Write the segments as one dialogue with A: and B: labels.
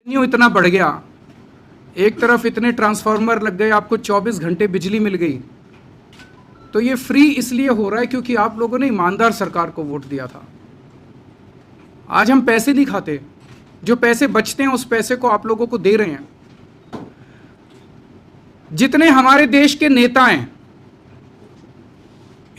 A: New इतना बढ़ गया, एक तरफ इतने ट्रांसफार्मर लग गए, आपको 24 घंटे बिजली मिल गई। तो ये फ्री इसलिए हो रहा है क्योंकि आप लोगों ने ईमानदार सरकार को वोट दिया था। आज हम पैसे नहीं खाते, जो पैसे बचते हैं उस पैसे को आप लोगों को दे रहे हैं। जितने हमारे देश के नेता हैं,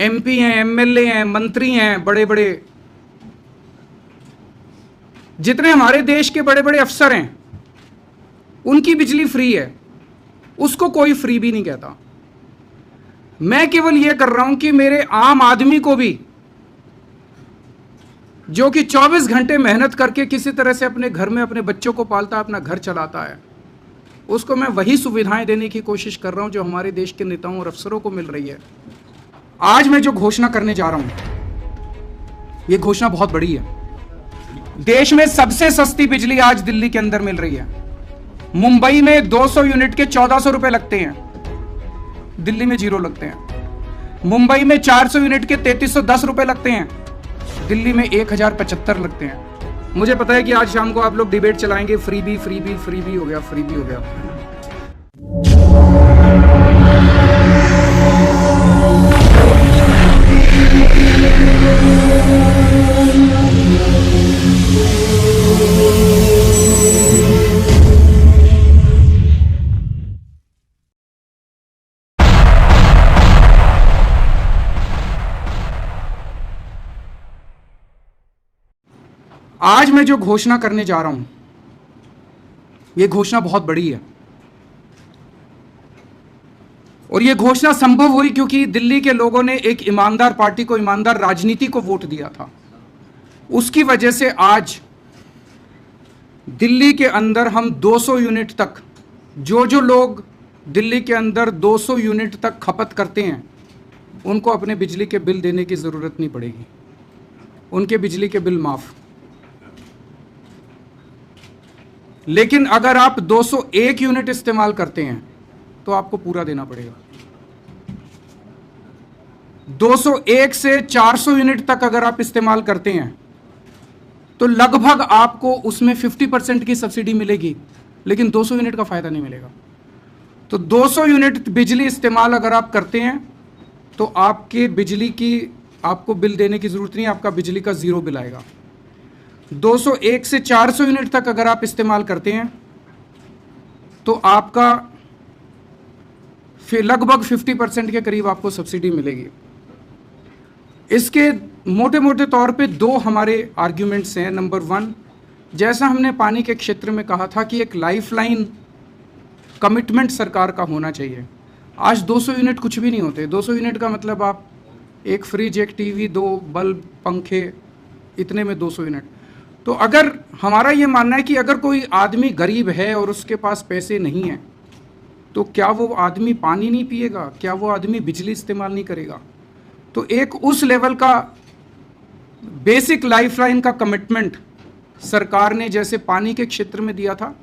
A: एमपी हैं, एमएलए हैं, मंत्री हैं, बड़े बड़े, जितने हमारे देश के बड़े बड़े अफसर हैं, उनकी बिजली फ्री है, उसको कोई फ्री भी नहीं कहता। मैं केवल यह कर रहा हूं कि मेरे आम आदमी को भी, जो कि 24 घंटे मेहनत करके किसी तरह से अपने घर में अपने बच्चों को पालता है, अपना घर चलाता है, उसको मैं वही सुविधाएं देने की कोशिश कर रहा हूं जो हमारे देश के नेताओं और अफसरों को मिल रही है। आज मैं जो घोषणा करने जा रहा हूं, यह घोषणा बहुत बड़ी है। देश में सबसे सस्ती बिजली आज दिल्ली के अंदर मिल रही है। मुंबई में 200 यूनिट के 1400 रुपए लगते हैं, दिल्ली में 0 लगते हैं। मुंबई में 400 यूनिट के 3310 रुपए लगते हैं, दिल्ली में 1075 लगते हैं। मुझे पता है कि आज शाम को आप लोग डिबेट चलाएंगे, फ्री भी हो गया, फ्री भी हो गया। आज मैं जो घोषणा करने जा रहा हूं, यह घोषणा बहुत बड़ी है। और यह घोषणा संभव हुई क्योंकि दिल्ली के लोगों ने एक ईमानदार पार्टी को, ईमानदार राजनीति को वोट दिया था। उसकी वजह से आज दिल्ली के अंदर हम 200 यूनिट तक, जो लोग दिल्ली के अंदर 200 यूनिट तक खपत करते हैं, उनको अपने बिजली के बिल देने की जरूरत नहीं पड़ेगी, उनके बिजली के बिल माफ। लेकिन अगर आप 201 यूनिट इस्तेमाल करते हैं तो आपको पूरा देना पड़ेगा। 201 से 400 यूनिट तक अगर आप इस्तेमाल करते हैं तो लगभग आपको उसमें 50% की सब्सिडी मिलेगी, लेकिन 200 यूनिट का फायदा नहीं मिलेगा। तो 200 यूनिट बिजली इस्तेमाल अगर आप करते हैं तो आपके बिजली की, आपको बिल देने की जरूरत नहीं, आपका बिजली का 0 बिल आएगा। 201 से 400 यूनिट तक अगर आप इस्तेमाल करते हैं तो आपका फिर लगभग 50% के करीब आपको सब्सिडी मिलेगी। इसके मोटे मोटे तौर पे 2 हमारे आर्ग्यूमेंट्स हैं। नंबर 1, जैसा हमने पानी के क्षेत्र में कहा था कि एक लाइफलाइन कमिटमेंट सरकार का होना चाहिए। आज 200 यूनिट कुछ भी नहीं होते। 200 यूनिट का मतलब आप एक फ्रिज, एक टीवी, 2 बल्ब, पंखे, इतने में 200 यूनिट। तो अगर हमारा ये मानना है कि अगर कोई आदमी गरीब है और उसके पास पैसे नहीं हैं, तो क्या वो आदमी पानी नहीं पिएगा? क्या वो आदमी बिजली इस्तेमाल नहीं करेगा? तो एक उस लेवल का बेसिक लाइफलाइन का कमिटमेंट सरकार ने जैसे पानी के क्षेत्र में दिया था,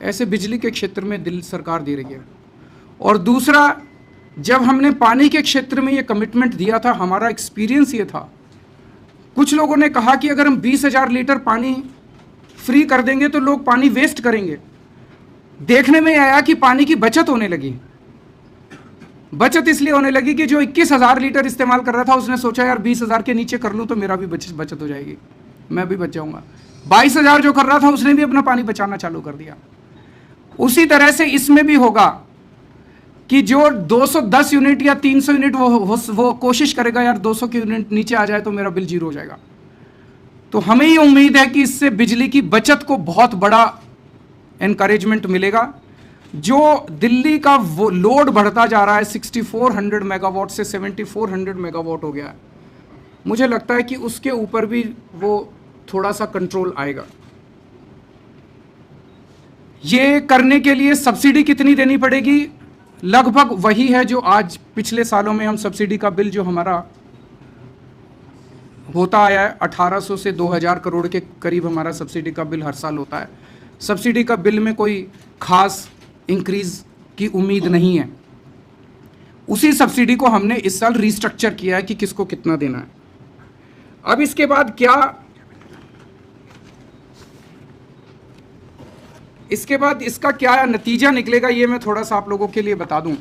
A: ऐसे बिजली के क्षेत्र में दिल्ली सरकार दे रही है। और दूसरा, जब हमने पानी के क्षेत्र में ये कमिटमेंट दिया था, हमारा एक्सपीरियंस ये था, कुछ लोगों ने कहा कि अगर हम 20,000 लीटर पानी फ्री कर देंगे तो लोग पानी वेस्ट करेंगे। देखने में आया कि पानी की बचत होने लगी। बचत इसलिए होने लगी कि जो 21,000 लीटर इस्तेमाल कर रहा था, उसने सोचा यार 20,000 के नीचे कर लूँ तो मेरा भी बचत हो जाएगी, मैं भी बच जाऊँगा। 22,000 जो कर रहा था उसने भी अपना पानी बचाना चालू कर दिया। उसी तरह से इसमें भी होगा कि जो 210 यूनिट या 300 यूनिट वो कोशिश करेगा यार 200 के यूनिट नीचे आ जाए तो मेरा बिल 0 हो जाएगा। तो हमें ये उम्मीद है कि इससे बिजली की बचत को बहुत बड़ा एनकरेजमेंट मिलेगा। जो दिल्ली का वो लोड बढ़ता जा रहा है, 6400 मेगावाट से 7400 मेगावाट हो गया है, मुझे लगता है कि उसके ऊपर भी वो थोड़ा सा कंट्रोल आएगा। ये करने के लिए सब्सिडी कितनी देनी पड़ेगी? लगभग वही है जो आज पिछले सालों में हम सब्सिडी का बिल जो हमारा होता आया है, 1800 से 2000 करोड़ के करीब हमारा सब्सिडी का बिल हर साल होता है। सब्सिडी का बिल में कोई खास इंक्रीज की उम्मीद नहीं है। उसी सब्सिडी को हमने इस साल रिस्ट्रक्चर किया है कि किसको कितना देना है। अब इसके बाद क्या इसके बाद इसका क्या नतीजा निकलेगा ये मैं थोड़ा सा आप लोगों के लिए बता दूं।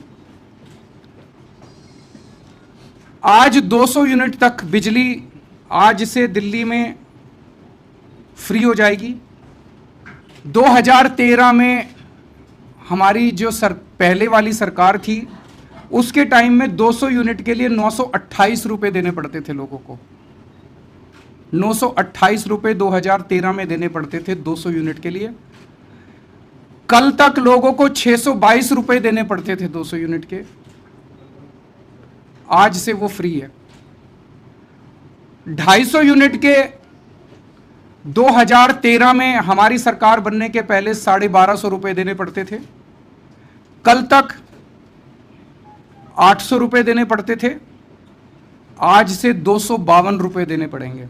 A: आज 200 यूनिट तक बिजली आज से दिल्ली में फ्री हो जाएगी। 2013 में हमारी जो पहले वाली सरकार थी उसके टाइम में 200 यूनिट के लिए 928 रुपए देने पड़ते थे लोगों को। 928 रुपए 2013 में देने पड़ते थे 200 यूनिट के लिए। कल तक लोगों को 622 रुपए देने पड़ते थे 200 यूनिट के। आज से वो फ्री है। 250 यूनिट के 2013 में हमारी सरकार बनने के पहले 1250 रुपए देने पड़ते थे। कल तक 800 रुपए देने पड़ते थे। आज से 252 रुपए देने पड़ेंगे।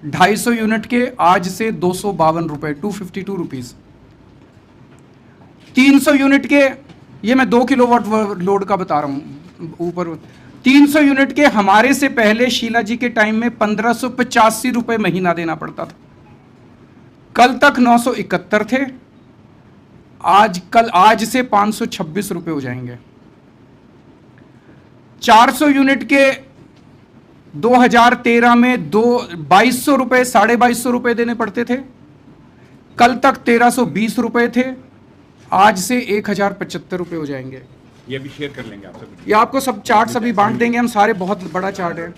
A: 250 यूनिट के आज से 252 रुपए, 252 रुपीज। 300 यूनिट के, ये मैं 2 किलोवाट लोड का बता रहा हूं ऊपर। 300 यूनिट के हमारे से पहले शीला जी के टाइम में 1585 रुपए महीना देना पड़ता था। कल तक 971 थे। आज से 526 रुपए हो जाएंगे। 400 यूनिट के 2013 में 2200 रुपए, 2250 रुपए देने पड़ते थे। कल तक 1320 रुपए थे। आज से 1075 रुपए हो जाएंगे।
B: ये भी शेयर कर लेंगे आपसे।
A: ये आपको सब चार्ट सभी बांट देंगे हम सारे, बहुत बड़ा चार्ट है।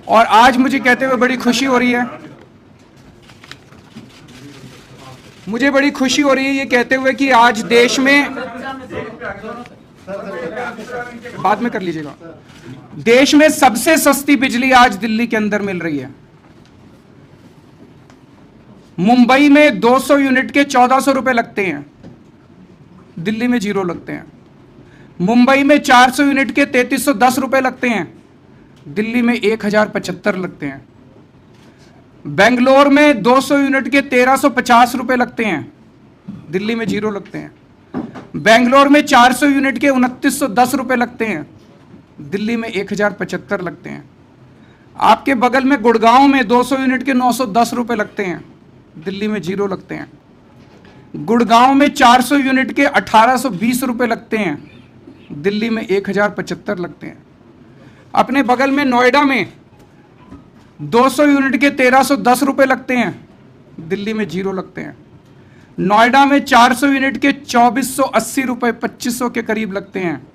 A: और आज मुझे कहते हुए बड़ी खुशी हो रही है, मुझे बड़ी खुशी हो रही है ये कहते हुए कि आज देश में, बाद में कर लीजिएगा, देश में सबसे सस्ती बिजली आज दिल्ली के अंदर मिल रही है। मुंबई में 200 यूनिट के 1400 रुपए लगते हैं, दिल्ली में 0 लगते हैं। मुंबई में 400 यूनिट के 3310 रुपए लगते हैं, दिल्ली में 1075 लगते हैं। बेंगलोर में 200 यूनिट के 1350 रुपए लगते हैं, दिल्ली में 0 लगते हैं। बेंगलोर में 400 यूनिट के 2910 रुपए लगते हैं, दिल्ली में 1075 लगते हैं। आपके बगल में गुड़गांव में 200 यूनिट के 910 रुपए लगते हैं, दिल्ली में 0 लगते हैं। गुड़गांव में 400 यूनिट के 1820 रुपए लगते हैं, दिल्ली में 1075 लगते हैं। अपने बगल में नोएडा में 200 यूनिट के 1310 रुपए लगते हैं, दिल्ली में 0 लगते हैं। नोएडा में 400 यूनिट के 2480 रुपए, 2500 के करीब लगते हैं,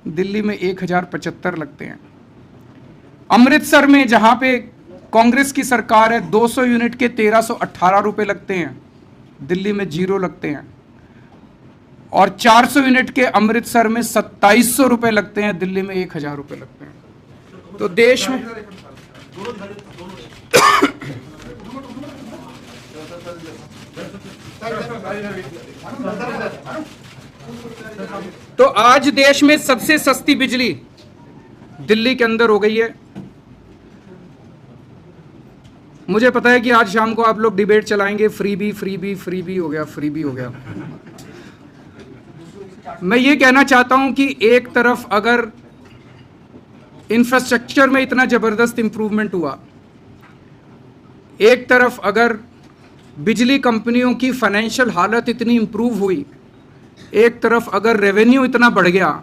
A: दिल्ली में 1075 लगते हैं। अमृतसर में जहां पे कांग्रेस की सरकार है 200 यूनिट के 1318 रुपए लगते हैं, दिल्ली में 0 लगते हैं। और 400 यूनिट के अमृतसर में 2700 रुपए लगते हैं, दिल्ली में 1000 रुपए लगते हैं। तो देश में तो आज देश में सबसे सस्ती बिजली दिल्ली के अंदर हो गई है। मुझे पता है कि आज शाम को आप लोग डिबेट चलाएंगे, फ्री भी हो गया, फ्री भी हो गया। मैं ये कहना चाहता हूं कि एक तरफ अगर इंफ्रास्ट्रक्चर में इतना जबरदस्त इंप्रूवमेंट हुआ, एक तरफ अगर बिजली कंपनियों की फाइनेंशियल हालत इतनी इंप्रूव हुई, एक तरफ अगर रेवेन्यू इतना बढ़ गया,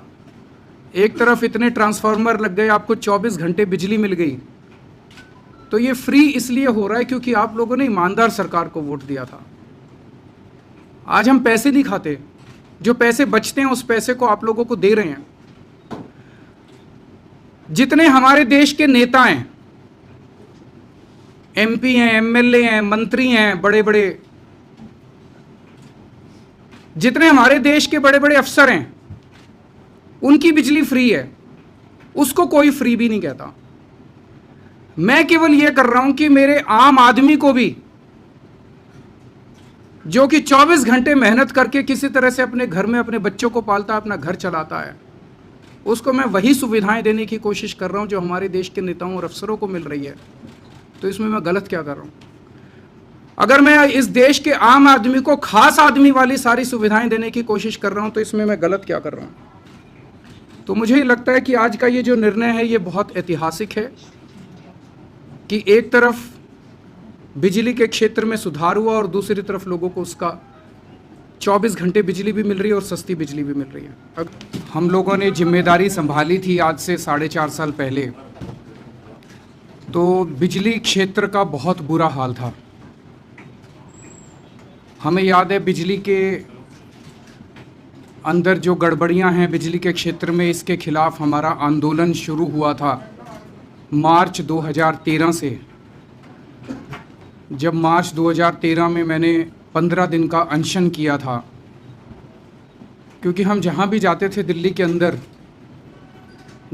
A: एक तरफ इतने ट्रांसफार्मर लग गए, आपको 24 घंटे बिजली मिल गई, तो ये फ्री इसलिए हो रहा है क्योंकि आप लोगों ने ईमानदार सरकार को वोट दिया था। आज हम पैसे नहीं खाते, जो पैसे बचते हैं उस पैसे को आप लोगों को दे रहे हैं। जितने हमारे देश के नेता हैं, एमपी हैं, एमएलए हैं, मंत्री हैं, बड़े बड़े, जितने हमारे देश के बड़े बड़े अफसर हैं, उनकी बिजली फ्री है, उसको कोई फ्री भी नहीं कहता। मैं केवल यह कर रहा हूं कि मेरे आम आदमी को भी, जो कि 24 घंटे मेहनत करके किसी तरह से अपने घर में अपने बच्चों को पालता है, अपना घर चलाता है, उसको मैं वही सुविधाएं देने की कोशिश कर रहा हूं जो हमारे देश के नेताओं और अफसरों को मिल रही है। तो इसमें मैं गलत क्या कर रहा हूं? अगर मैं इस देश के आम आदमी को खास आदमी वाली सारी सुविधाएं देने की कोशिश कर रहा हूं तो इसमें मैं गलत क्या कर रहा हूं? तो मुझे लगता है कि आज का ये जो निर्णय है ये बहुत ऐतिहासिक है कि एक तरफ बिजली के क्षेत्र में सुधार हुआ और दूसरी तरफ लोगों को उसका 24 घंटे बिजली भी मिल रही है और सस्ती बिजली भी मिल रही है। अब हम लोगों ने जिम्मेदारी संभाली थी आज से 4.5 साल पहले, तो बिजली क्षेत्र का बहुत बुरा हाल था। हमें याद है बिजली के अंदर जो गड़बड़ियां हैं बिजली के क्षेत्र में, इसके खिलाफ हमारा आंदोलन शुरू हुआ था मार्च 2013 से। जब मार्च 2013 में मैंने 15 दिन का अनशन किया था, क्योंकि हम जहाँ भी जाते थे दिल्ली के अंदर,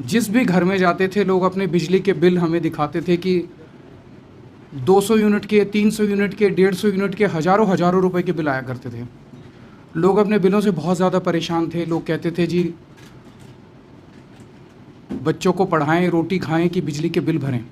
A: जिस भी घर में जाते थे, लोग अपने बिजली के बिल हमें दिखाते थे कि 200 यूनिट के, 300 यूनिट के, 150 यूनिट के हज़ारों रुपए के बिल आया करते थे। लोग अपने बिलों से बहुत ज़्यादा परेशान थे। लोग कहते थे जी बच्चों को पढ़ाएं, रोटी खाएं कि बिजली के बिल भरें।